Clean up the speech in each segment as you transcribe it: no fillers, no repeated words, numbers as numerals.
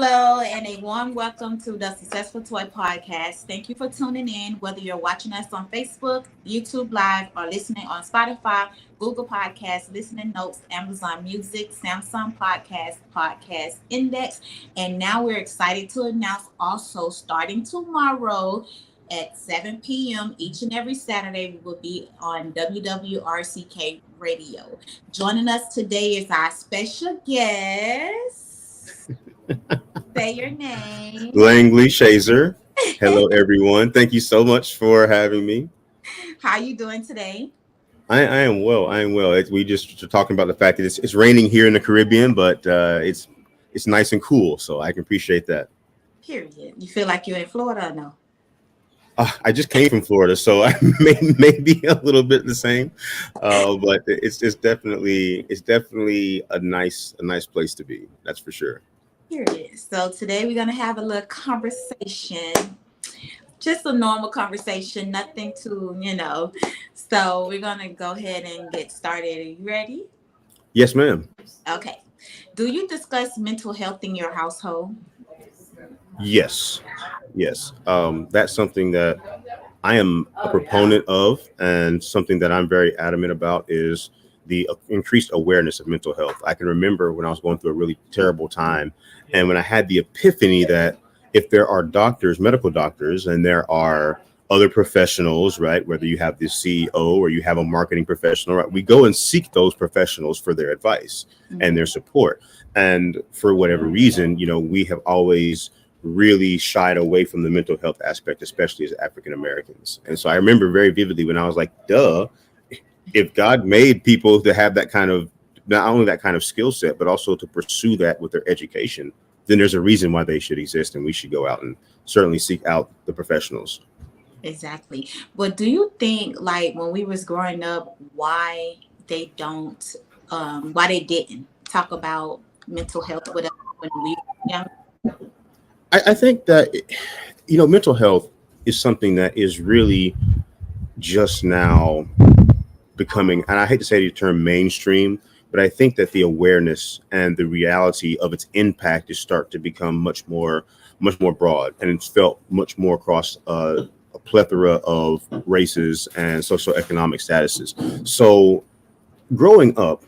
Hello, and a warm welcome to the Successful Toy Podcast. Thank you for tuning in, whether you're watching us on Facebook, YouTube Live, or listening on Spotify, Google Podcasts, Listening Notes, Amazon Music, Samsung Podcast, Podcast Index. And now we're excited to announce also starting tomorrow at 7 p.m. each and every Saturday, we will be on WWRCK Radio. Joining us today is our special guest. Say your name. Langley Shazer. Hello, everyone. Thank you so much for having me. How you doing today? I am well. We just were talking about the fact that it's raining here in the Caribbean, but it's nice and cool, so I can appreciate that. Period. You feel like you're in Florida or no? I just came from Florida, so I may be a little bit the same, but it's definitely a nice place to be. That's for sure. Period. So today we're gonna have a little conversation, just a normal conversation, nothing to So we're gonna go ahead and get started. Are you ready? Yes, ma'am. Okay. Do you discuss mental health in your household? Yes. That's something that I am a proponent of, and something that I'm very adamant about is the increased awareness of mental health. I can remember when I was going through a really terrible time, and when I had the epiphany that if there are doctors, medical doctors, and there are other professionals, right, whether you have the CEO or you have a marketing professional, right, we go and seek those professionals for their advice and their support. And for whatever reason, we have always really shied away from the mental health aspect, especially as African Americans. And so I remember very vividly when I was like, duh, if God made people to have that kind of, not only that kind of skill set, but also to pursue that with their education, then there's a reason why they should exist, and we should go out and certainly seek out the professionals. Exactly. But do you think, like, when we was growing up, why they didn't talk about mental health with us when we were young? I think that, mental health is something that is really just now becoming, and I hate to say the term mainstream, but I think that the awareness and the reality of its impact is starting to become much more broad, and it's felt much more across a plethora of races and socioeconomic statuses. So growing up,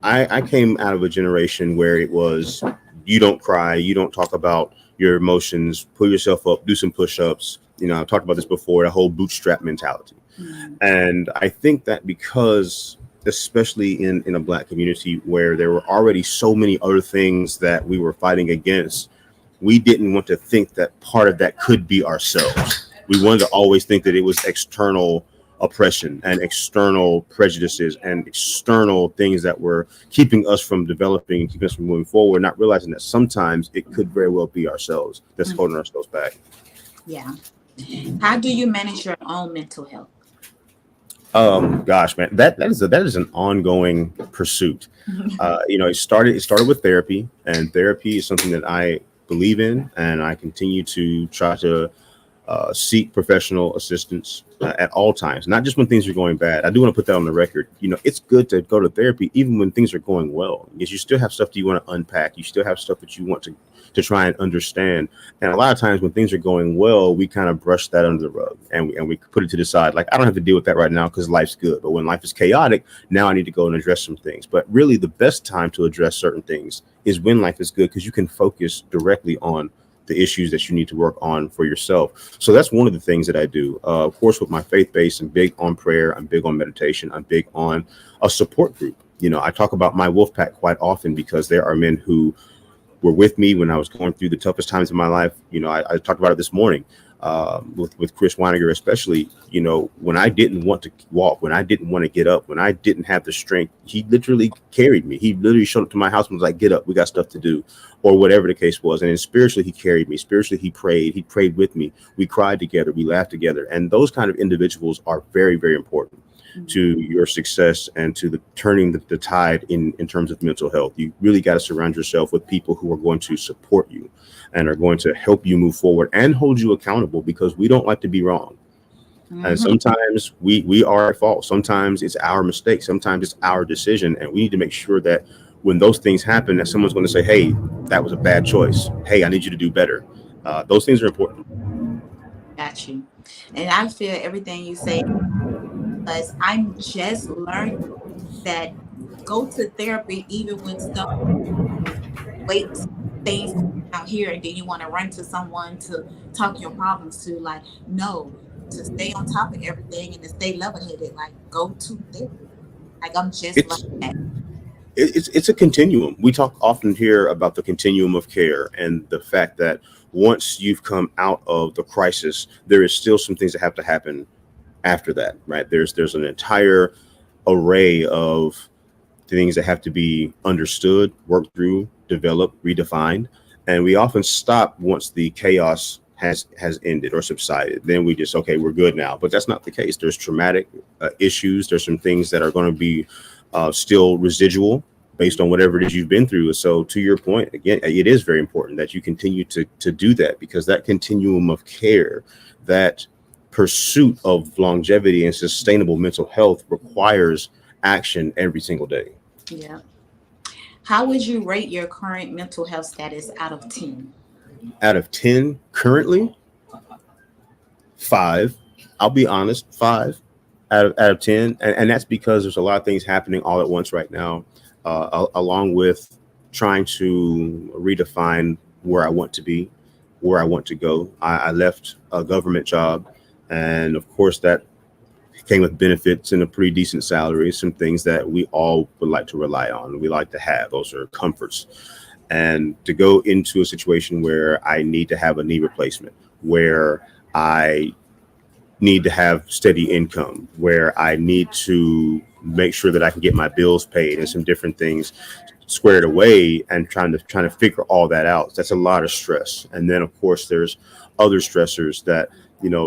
I came out of a generation where it was, you don't cry, you don't talk about your emotions, pull yourself up, do some push-ups. I've talked about this before, the whole bootstrap mentality. And I think that because, especially in a Black community where there were already so many other things that we were fighting against, we didn't want to think that part of that could be ourselves. We wanted to always think that it was external oppression and external prejudices and external things that were keeping us from developing and keeping us from moving forward, not realizing that sometimes it could very well be ourselves that's holding ourselves back. Yeah. How do you manage your own mental health? Gosh, man, that is an ongoing pursuit. It started with therapy, and therapy is something that I believe in, and I continue to try to seek professional assistance at all times, not just when things are going bad. I do want to put that on the record. It's good to go to therapy even when things are going well, because you still have stuff that you want to unpack. You still have stuff that you want to try and understand. And a lot of times when things are going well, we kind of brush that under the rug and we put it to the side. Like, I don't have to deal with that right now because life's good. But when life is chaotic, now I need to go and address some things. But really the best time to address certain things is when life is good, because you can focus directly on the issues that you need to work on for yourself. So that's one of the things that I do. Of course, with my faith base, I'm big on prayer. I'm big on meditation. I'm big on a support group. I talk about my wolf pack quite often because there are men who were with me when I was going through the toughest times in my life. I talked about it this morning with Chris Weiniger, especially, when I didn't want to walk, when I didn't want to get up, when I didn't have the strength, he literally carried me. He literally showed up to my house and was like, get up, we got stuff to do, or whatever the case was. And then spiritually, he carried me. Spiritually, he prayed with me. We cried together. We laughed together. And those kind of individuals are very, very important to your success and to turning the tide in terms of mental health. You really got to surround yourself with people who are going to support you and are going to help you move forward and hold you accountable, because we don't like to be wrong. And sometimes we are at fault. Sometimes it's our mistake. Sometimes it's our decision. And we need to make sure that when those things happen, that someone's going to say, hey, that was a bad choice. Hey, I need you to do better. Those things are important. Got you. And I feel everything you say because I'm just learning that go to therapy even when stuff waits things out here and then you want to run to someone to talk your problems to. Like, no, to stay on top of everything and to stay level headed, like go to therapy. Like I'm just like It's that. it's a continuum. We talk often here about the continuum of care and the fact that once you've come out of the crisis, there is still some things that have to happen after that, right? There's an entire array of things that have to be understood, worked through, developed, redefined, and we often stop once the chaos has ended or subsided. Then we just, okay, we're good now. But that's not the case. There's traumatic issues. There's some things that are going to be still residual based on whatever it is you've been through. So to your point, again, it is very important that you continue to do that, because that continuum of care, that pursuit of longevity and sustainable mental health requires action every single day. Yeah. How would you rate your current mental health status out of 10? Out of 10 currently, 5. I'll be honest, 5 out of 10. And that's because there's a lot of things happening all at once right now, along with trying to redefine where I want to be, where I want to go. I left a government job, and of course that came with benefits and a pretty decent salary, some things that we all would like to rely on. We like to have. Those are comforts. And to go into a situation where I need to have a knee replacement, where I need to have steady income, where I need to make sure that I can get my bills paid and some different things squared away, and trying to figure all that out. That's a lot of stress. And then of course there's other stressors that,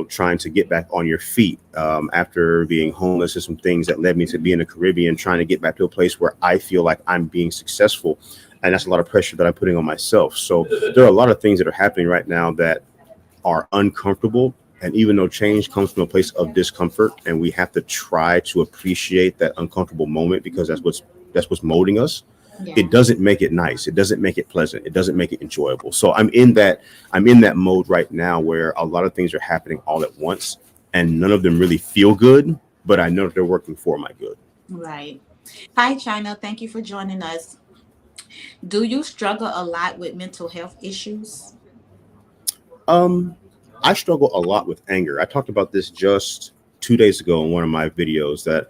trying to get back on your feet after being homeless, and some things that led me to be in the Caribbean, trying to get back to a place where I feel like I'm being successful. And that's a lot of pressure that I'm putting on myself. So there are a lot of things that are happening right now that are uncomfortable. And even though change comes from a place of discomfort, and we have to try to appreciate that uncomfortable moment, because that's what's molding us. Yeah. It doesn't make it nice. It doesn't make it pleasant. It doesn't make it enjoyable. So I'm in that mode right now where a lot of things are happening all at once, and none of them really feel good, but I know that they're working for my good. Right. Hi, China. Thank you for joining us. Do you struggle a lot with mental health issues? I struggle a lot with anger. I talked about this just 2 days ago in one of my videos that,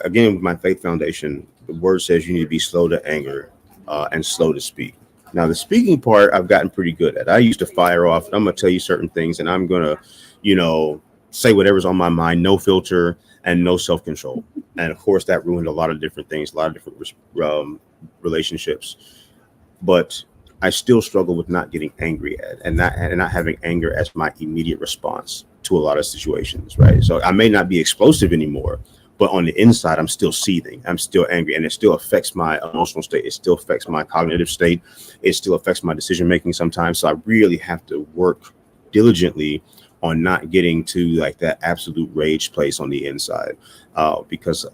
again, with my faith foundation, the word says you need to be slow to anger and slow to speak. Now, the speaking part, I've gotten pretty good at. I used to fire off, and I'm going to tell you certain things, and I'm going to, say whatever's on my mind, no filter and no self-control. And of course, that ruined a lot of different things, a lot of different relationships. But I still struggle with not getting angry at and not having anger as my immediate response to a lot of situations, right? So I may not be explosive anymore, but on the inside, I'm still seething. I'm still angry, and it still affects my emotional state. It still affects my cognitive state. It still affects my decision making sometimes. So I really have to work diligently on not getting to like that absolute rage place on the inside, because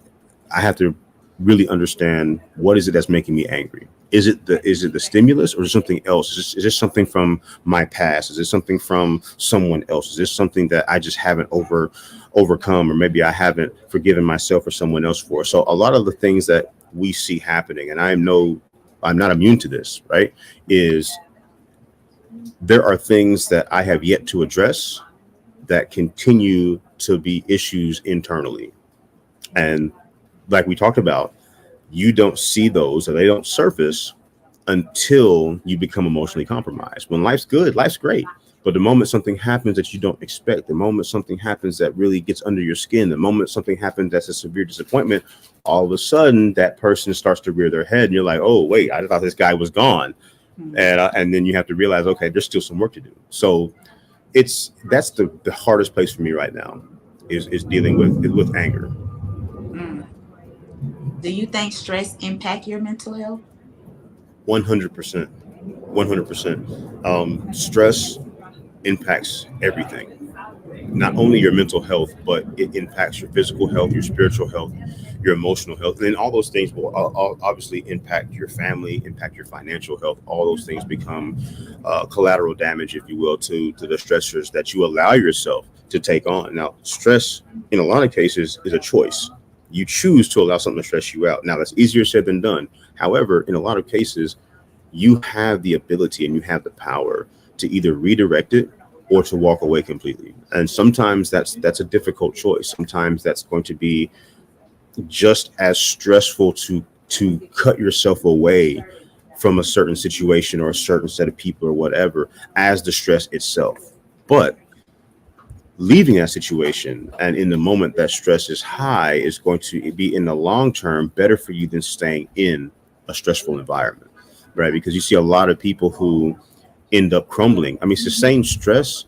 I have to really understand what is it that's making me angry. Is it the stimulus, or is it something else? Is this something from my past? Is this something from someone else? Is this something that I just haven't overcome, or maybe I haven't forgiven myself or someone else for? So a lot of the things that we see happening, and I'm not immune to this, right? Is there are things that I have yet to address that continue to be issues internally. And like we talked about, you don't see those, or they don't surface until you become emotionally compromised. When life's good, life's great. But the moment something happens that you don't expect, the moment something happens that really gets under your skin, the moment something happens that's a severe disappointment, all of a sudden that person starts to rear their head, and you're like, oh, wait, I thought this guy was gone. Mm-hmm. And then you have to realize, okay, there's still some work to do. So that's the hardest place for me right now is dealing with anger. Mm. Do you think stress impact your mental health? 100%. 100%. Stress impacts everything. Not only your mental health, but it impacts your physical health, your spiritual health, your emotional health, and then all those things will obviously impact your family, impact your financial health. All those things become collateral damage, if you will, to the stressors that you allow yourself to take on. Now, stress in a lot of cases is a choice. You choose to allow something to stress you out. Now, that's easier said than done. However, in a lot of cases, you have the ability and you have the power to either redirect it or to walk away completely. And sometimes that's a difficult choice. Sometimes that's going to be just as stressful to cut yourself away from a certain situation or a certain set of people or whatever as the stress itself. But leaving that situation and in the moment that stress is high is going to be in the long term better for you than staying in a stressful environment, right? Because you see a lot of people who end up crumbling. I mean, sustained stress,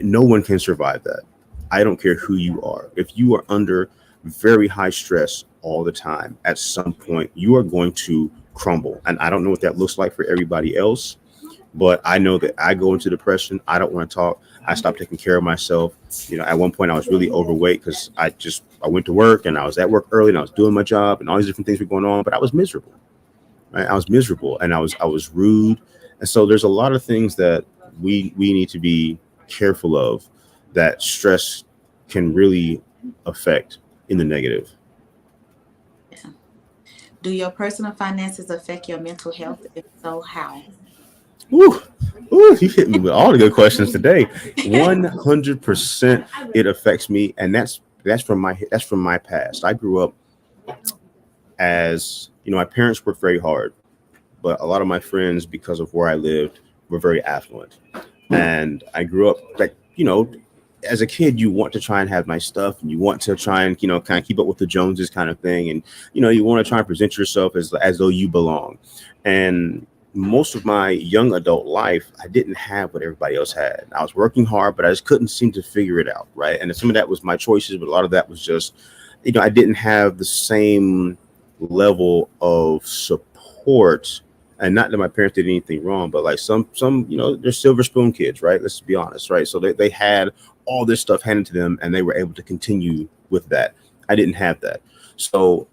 no one can survive that. I don't care who you are. If you are under very high stress all the time, at some point you are going to crumble. And I don't know what that looks like for everybody else, but I know that I go into depression. I don't want to talk. I stopped taking care of myself. You know, at one point I was really overweight because I went to work and I was at work early and I was doing my job and all these different things were going on, but I was miserable. Right? I was miserable and I was rude. And so there's a lot of things that we need to be careful of that stress can really affect in the negative. Yeah. Do your personal finances affect your mental health? If so, how? Ooh, you hit me with all the good questions today. 100% it affects me, and that's from my past. I grew up as, you know, my parents worked very hard, but a lot of my friends, because of where I lived, were very affluent. And I grew up like, you know, as a kid, you want to try and have nice stuff and you want to try and, you know, kind of keep up with the Joneses kind of thing. And, you know, you want to try and present yourself as though you belong. And most of my young adult life, I didn't have what everybody else had. I was working hard, but I just couldn't seem to figure it out. Right. And some of that was my choices, but a lot of that was just, you know, I didn't have the same level of support. And not that my parents did anything wrong, but like some, you know, they're silver spoon kids, right? Let's be honest, right? So they had all this stuff handed to them and they were able to continue with that. I didn't have that. So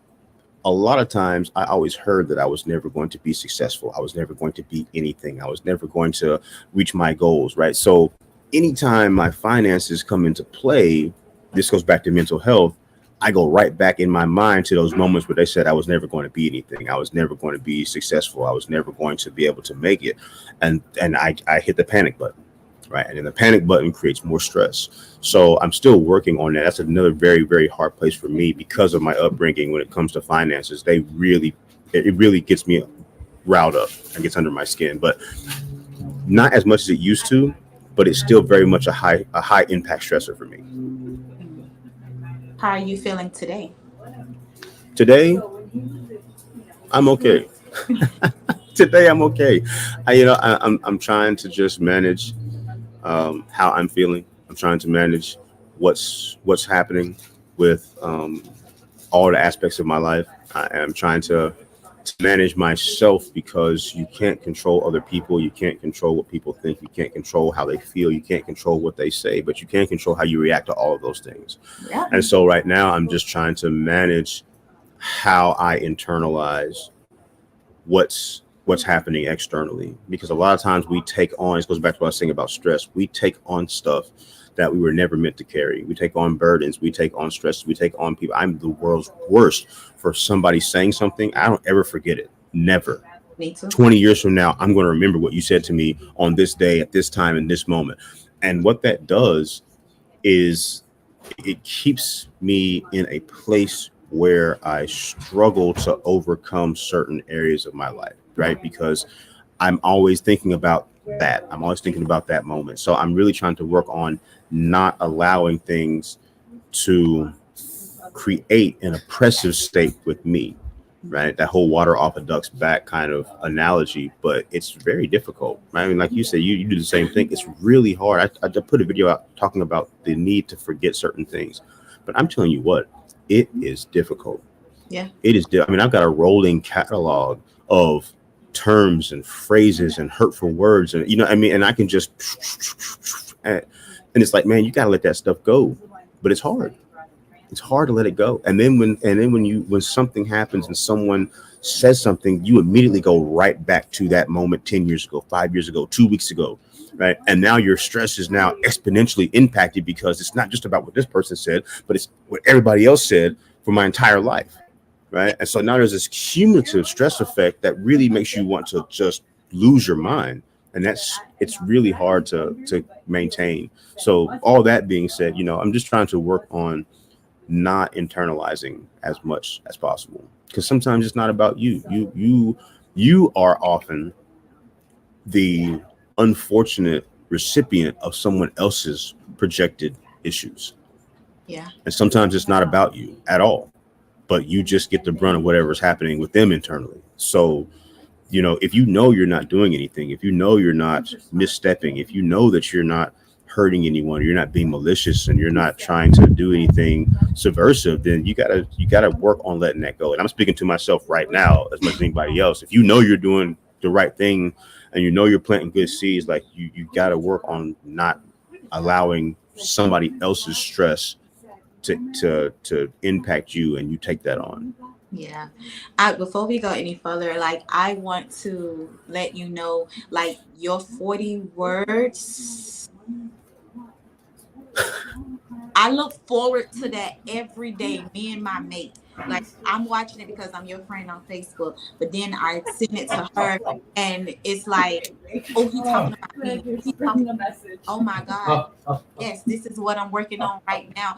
a lot of times I always heard that I was never going to be successful. I was never going to be anything. I was never going to reach my goals, right? So anytime my finances come into play, this goes back to mental health. I go right back in my mind to those moments where they said I was never going to be anything. I was never going to be successful. I was never going to be able to make it. And I hit the panic button, right? And then the panic button creates more stress. So I'm still working on that. That's another very, very hard place for me because of my upbringing when it comes to finances. It really gets me riled up and gets under my skin, but not as much as it used to, but it's still very much a high impact stressor for me. How are you feeling today? Today, I'm okay. Today, I'm okay. I'm trying to just manage how I'm feeling. I'm trying to manage what's happening with all the aspects of my life. I am trying to manage myself because you can't control other people. You can't control what people think. You can't control how they feel. You can't control what they say, but you can control how you react to all of those things. Yeah. And so right now I'm just trying to manage how I internalize what's happening externally, because a lot of times we take on, it goes back to what I was saying about stress. We take on stuff that we were never meant to carry. We take on burdens, we take on stress, we take on people. I'm the world's worst for somebody saying something. I don't ever forget it. Never. Me too. 20 years from now, I'm going to remember what you said to me on this day, at this time, in this moment. And what that does is it keeps me in a place where I struggle to overcome certain areas of my life, right? Because I'm always thinking about that. I'm always thinking about that moment. So I'm really trying to work on not allowing things to create an oppressive state with me, right? That whole water off a duck's back kind of analogy, but it's very difficult. I mean, like you said, you do the same thing. It's really hard. I put a video out talking about the need to forget certain things, but I'm telling you what, it is difficult. Yeah. It is. I mean, I've got a rolling catalog of terms and phrases and hurtful words, and I mean, and I can just, and it's like, man, you got to let that stuff go, but it's hard. It's hard to let it go. And then when something happens and someone says something, you immediately go right back to that moment 10 years ago, 5 years ago, 2 weeks ago, right? And now your stress is now exponentially impacted because it's not just about what this person said, but it's what everybody else said for my entire life, right? And so now there's this cumulative stress effect that really makes you want to just lose your mind. And it's really hard to maintain. So all that being said, I'm just trying to work on not internalizing as much as possible, because sometimes it's not about you. You are often the unfortunate recipient of someone else's projected issues. Yeah. And sometimes it's not about you at all, but you just get the brunt of whatever's happening with them internally. So if you're not doing anything, if you're not misstepping, if that you're not hurting anyone, you're not being malicious, and you're not trying to do anything subversive, then you gotta work on letting that go. And I'm speaking to myself right now as much as anybody else. If you're doing the right thing and you're planting good seeds, like you gotta work on not allowing somebody else's stress to impact you, and you take that on. Yeah. Before we go any further, I want to let you know, your 40 words. I look forward to that every day, me and my mate. I'm watching it because I'm your friend on Facebook, but then I send it to her, and it's like, oh, he talking about me. Oh my God. Yes, this is what I'm working on right now.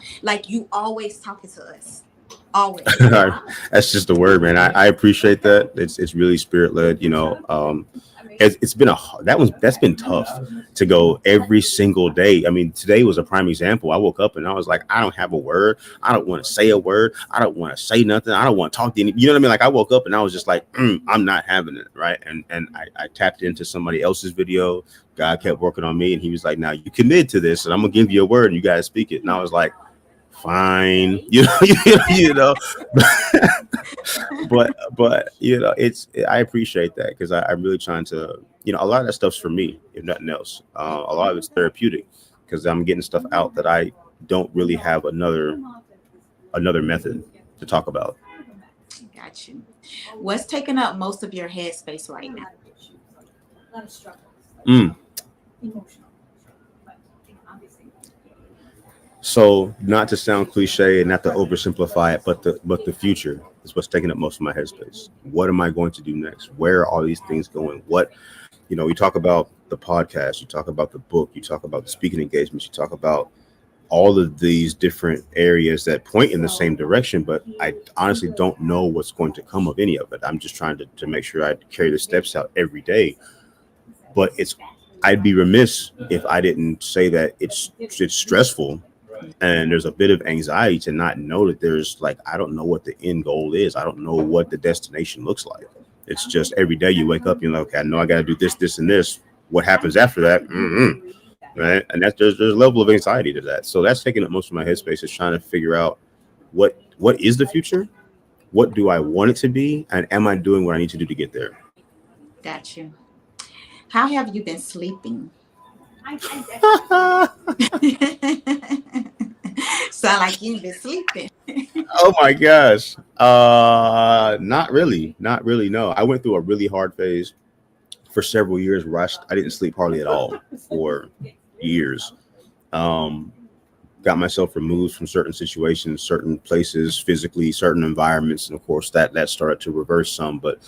You always talking to us. Always. That's just the word, man. I appreciate that. It's really spirit led. It's been that's been tough to go every single day. I mean, today was a prime example. I woke up and I was like, I don't have a word. I don't want to say a word. I don't want to say nothing. I don't want to talk to anybody. You know what I mean? I woke up and I was just like, I'm not having it, right? And I tapped into somebody else's video. God kept working on me, and he was like, now you commit to this, and I'm gonna give you a word, and you guys speak it. And I was like, fine, but I appreciate that, because I'm really trying to, a lot of that stuff's for me, if nothing else. A lot of it's therapeutic, because I'm getting stuff out that I don't really have another method to talk about. Got you. What's taking up most of your headspace right now? So, not to sound cliche and not to oversimplify it, but the future is what's taking up most of my headspace. What am I going to do next? Where are all these things going? We talk about the podcast, you talk about the book, you talk about the speaking engagements, you talk about all of these different areas that point in the same direction, but I honestly don't know what's going to come of any of it. I'm just trying to make sure I carry the steps out every day. But I'd be remiss if I didn't say that it's stressful. And there's a bit of anxiety to not know that I don't know what the end goal is. I don't know what the destination looks like. It's just every day you wake up, you're like, okay, I know I got to do this, this, and this. What happens after that? Right. And there's a level of anxiety to that. So that's taking up most of my headspace, is trying to figure out what is the future? What do I want it to be? And am I doing what I need to do to get there? Got you. How have you been sleeping? Sound like you've been sleeping. Oh my gosh. Not really. No, I went through a really hard phase for several years where I didn't sleep hardly at all for years. Got myself removed from certain situations, certain places, physically, certain environments, and of course that started to reverse some. But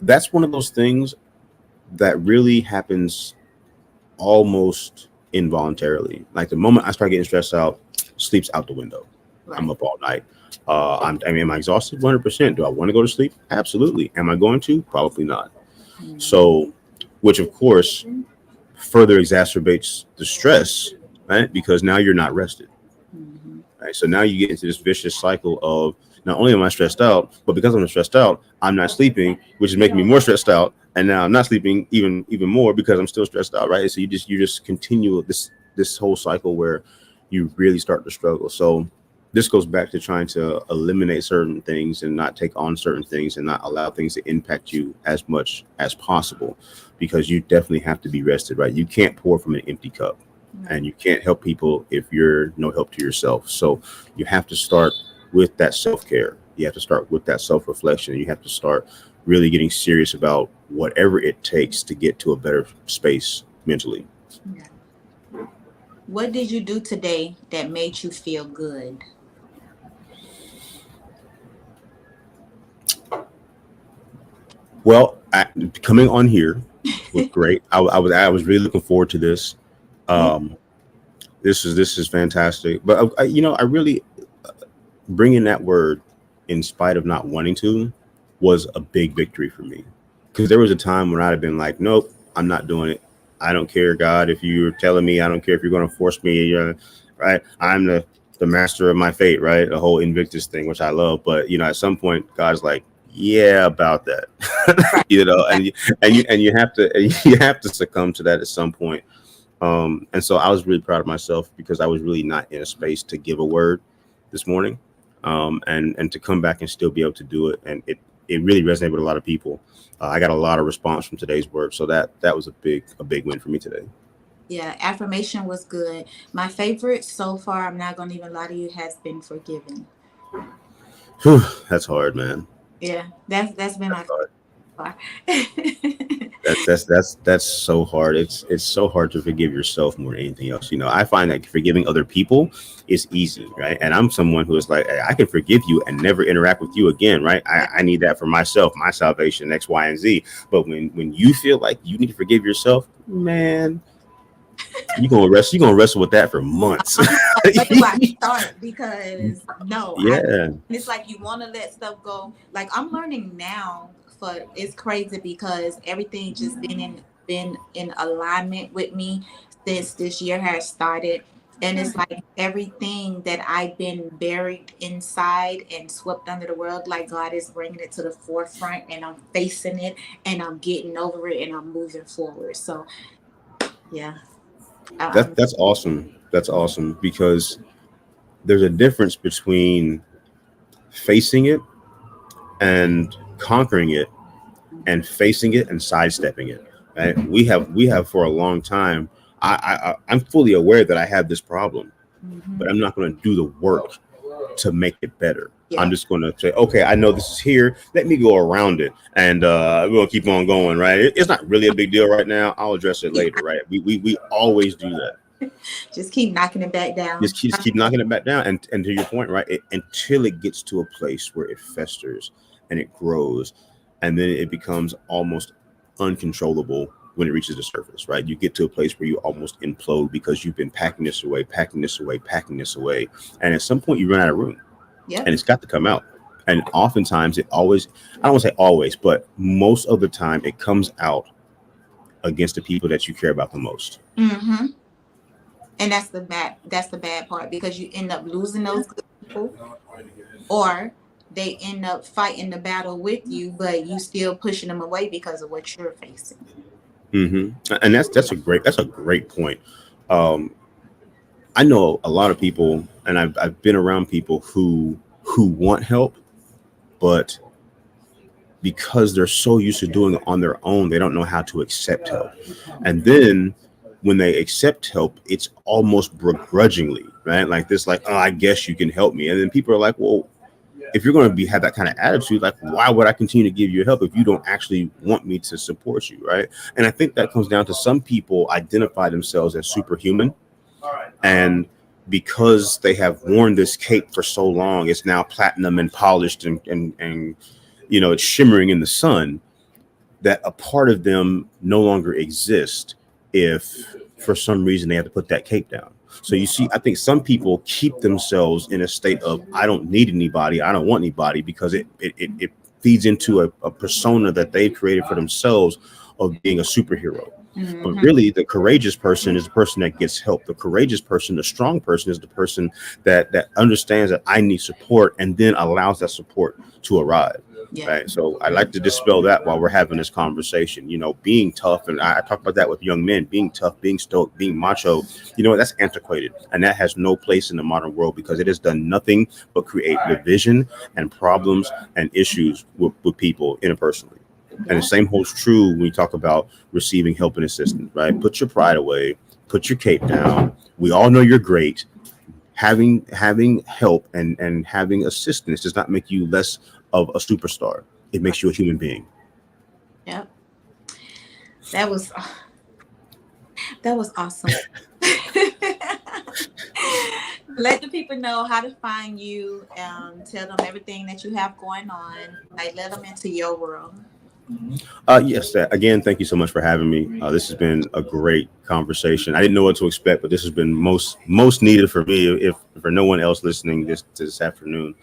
that's one of those things that really happens almost involuntarily. Like the moment I start getting stressed out, sleep's out the window. Right. I'm up all night. Am I exhausted? 100%. Do I want to go to sleep? Absolutely. Am I going to? Probably not. So, which of course further exacerbates the stress, right? Because now you're not rested. Right? So now you get into this vicious cycle of, not only am I stressed out, but because I'm stressed out, I'm not sleeping, which is making me more stressed out. And now I'm not sleeping even more because I'm still stressed out, right? So you just continue this whole cycle where you really start to struggle. So this goes back to trying to eliminate certain things and not take on certain things and not allow things to impact you as much as possible, because you definitely have to be rested, right? You can't pour from an empty cup. and you can't help people if you're no help to yourself. So you have to start with that self-care. You have to start with that self-reflection. You have to start really getting serious about whatever it takes to get to a better space mentally. Yeah. What did you do today that made you feel good? Well, coming on here was great. I was really looking forward to this. Um, this is fantastic. But I really bringing that word in spite of not wanting to was a big victory for me, because there was a time when I'd have been like, nope, I'm not doing it. I don't care, God, if you're telling me. I don't care if you're going to force me. Right? I'm the master of my fate. Right? The whole Invictus thing, which I love. But at some point, God's like, yeah, about that. And you have to succumb to that at some point. And so I was really proud of myself, because I was really not in a space to give a word this morning, and to come back and still be able to do it. And it really resonated with a lot of people. I got a lot of response from today's word. So that was a big win for me today. Yeah, affirmation was good. My favorite so far, I'm not going to even lie to you, has been forgiven. Whew, that's hard, man. Yeah, that's been my Hard. favorite. That's so hard. It's so hard to forgive yourself more than anything else. I find that forgiving other people is easy, right? And I'm someone who is like, hey, I can forgive you and never interact with you again, right? I need that for myself, my salvation, X, Y, and Z. But when you feel like you need to forgive yourself, man, you're gonna wrestle with that for months. Where do I start? Because Yeah. it's like you want to let stuff go. Like I'm learning now. It's crazy because everything just been in alignment with me since this year has started, and it's like everything that I've been buried inside and swept under the world, like God is bringing it to the forefront, and I'm facing it, and I'm getting over it, and I'm moving forward. So yeah. That's awesome. That's awesome, because there's a difference between facing it and conquering it, and facing it and sidestepping it. Right? We have for a long time. I'm fully aware that I have this problem, but I'm not going to do the work to make it better. Yeah. I'm just going to say, okay, I know this is here. Let me go around it, and we'll keep on going. Right? It's not really a big deal right now. I'll address it later. Right? We always do that. Just keep knocking it back down. Just keep knocking it back down, and to your point, right? Until it gets to a place where it festers and it grows, and then it becomes almost uncontrollable when it reaches the surface, right? You get to a place where you almost implode because you've been packing this away, and at some point you run out of room. Yeah. And it's got to come out. And oftentimes I don't want to say always, but most of the time it comes out against the people that you care about the most. Mm-hmm. And that's the bad part, because you end up losing those good people, or they end up fighting the battle with you, but you still pushing them away because of what you're facing. Mm-hmm. And that's a great point. I know a lot of people, and I've been around people who want help, but because they're so used to doing it on their own, they don't know how to accept help. And then when they accept help, it's almost begrudgingly, right? Like this, like, oh, I guess you can help me. And then people are like, well, if you're going to have that kind of attitude, like, why would I continue to give you help if you don't actually want me to support you, right? And I think that comes down to some people identify themselves as superhuman, and because they have worn this cape for so long, it's now platinum and polished and it's shimmering in the sun, that a part of them no longer exists if for some reason they have to put that cape down. So you see, I think some people keep themselves in a state of, I don't need anybody, I don't want anybody, because it feeds into a persona that they've created for themselves of being a superhero. Mm-hmm. But really, the courageous person is the person that gets help. The courageous person, the strong person, is the person that understands that I need support and then allows that support to arrive. Yeah. Right. So I like to dispel that while we're having this conversation. Being tough, and I talk about that with young men, being tough, being stoic, being macho, that's antiquated, and that has no place in the modern world, because it has done nothing but create division and problems and issues with people interpersonally. Yeah. And the same holds true when we talk about receiving help and assistance, right? Put your pride away, put your cape down. We all know you're great. Having help and having assistance does not make you less of a superstar. It makes you a human being. Yep. That was awesome. Let the people know how to find you. Tell them everything that you have going on. Like, let them into your world. Yes. Again, thank you so much for having me. This has been a great conversation. I didn't know what to expect, but this has been most needed for me. If for no one else listening this afternoon,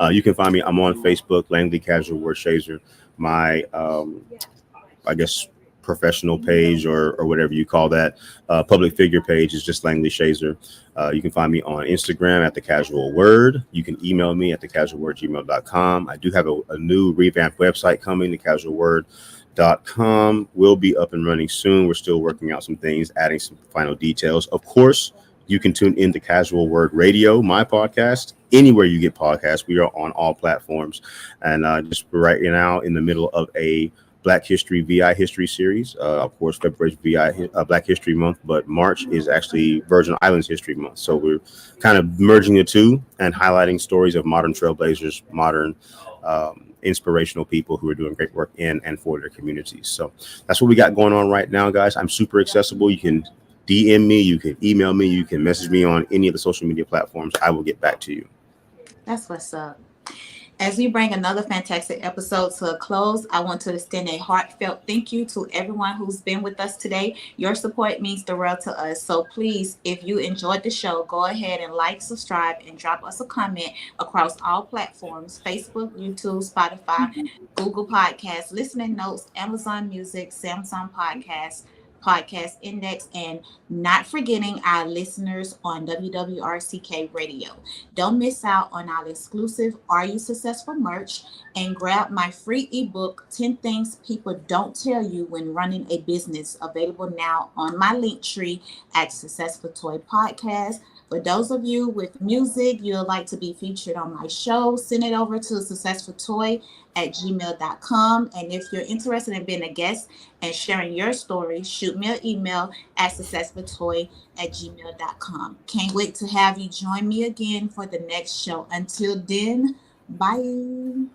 you can find me. I'm on Facebook, Langley Casual Word Shazer. My I guess professional page or whatever you call that, public figure page is just Langley Shazer. You can find me on Instagram at The Casual Word. You can email me at thecasualword@gmail.com. I do have a new revamped website coming, thecasualword.com. Will be up and running soon. We're still working out some things, adding some final details. Of course, you can tune in to Casual Word Radio, my podcast, anywhere you get podcasts. We are on all platforms. And just right now in the middle of a Black History VI History series. Of course, February is VI Black History Month, but March is actually Virgin Islands History Month. So we're kind of merging the two and highlighting stories of modern trailblazers, modern inspirational people who are doing great work in and for their communities. So that's what we got going on right now, guys. I'm super accessible. You can DM me, you can email me, you can message me on any of the social media platforms. I will get back to you. That's what's up. As we bring another fantastic episode to a close, I want to extend a heartfelt thank you to everyone who's been with us today. Your support means the world to us. So please, if you enjoyed the show, go ahead and like, subscribe, and drop us a comment across all platforms: Facebook, YouTube, Spotify, Google Podcasts, Listening Notes, Amazon Music, Samsung Podcasts, Podcast Index, and not forgetting our listeners on WWRCK Radio. Don't miss out on our exclusive Are You Successful merch, and grab my free ebook, 10 Things People Don't Tell You When Running a Business, available now on my link tree at Successful Toy Podcast. For those of you with music you would like to be featured on my show, send it over to successfultoy@gmail.com. And if you're interested in being a guest and sharing your story, shoot me an email at successfultoy@gmail.com. Can't wait to have you join me again for the next show. Until then, bye.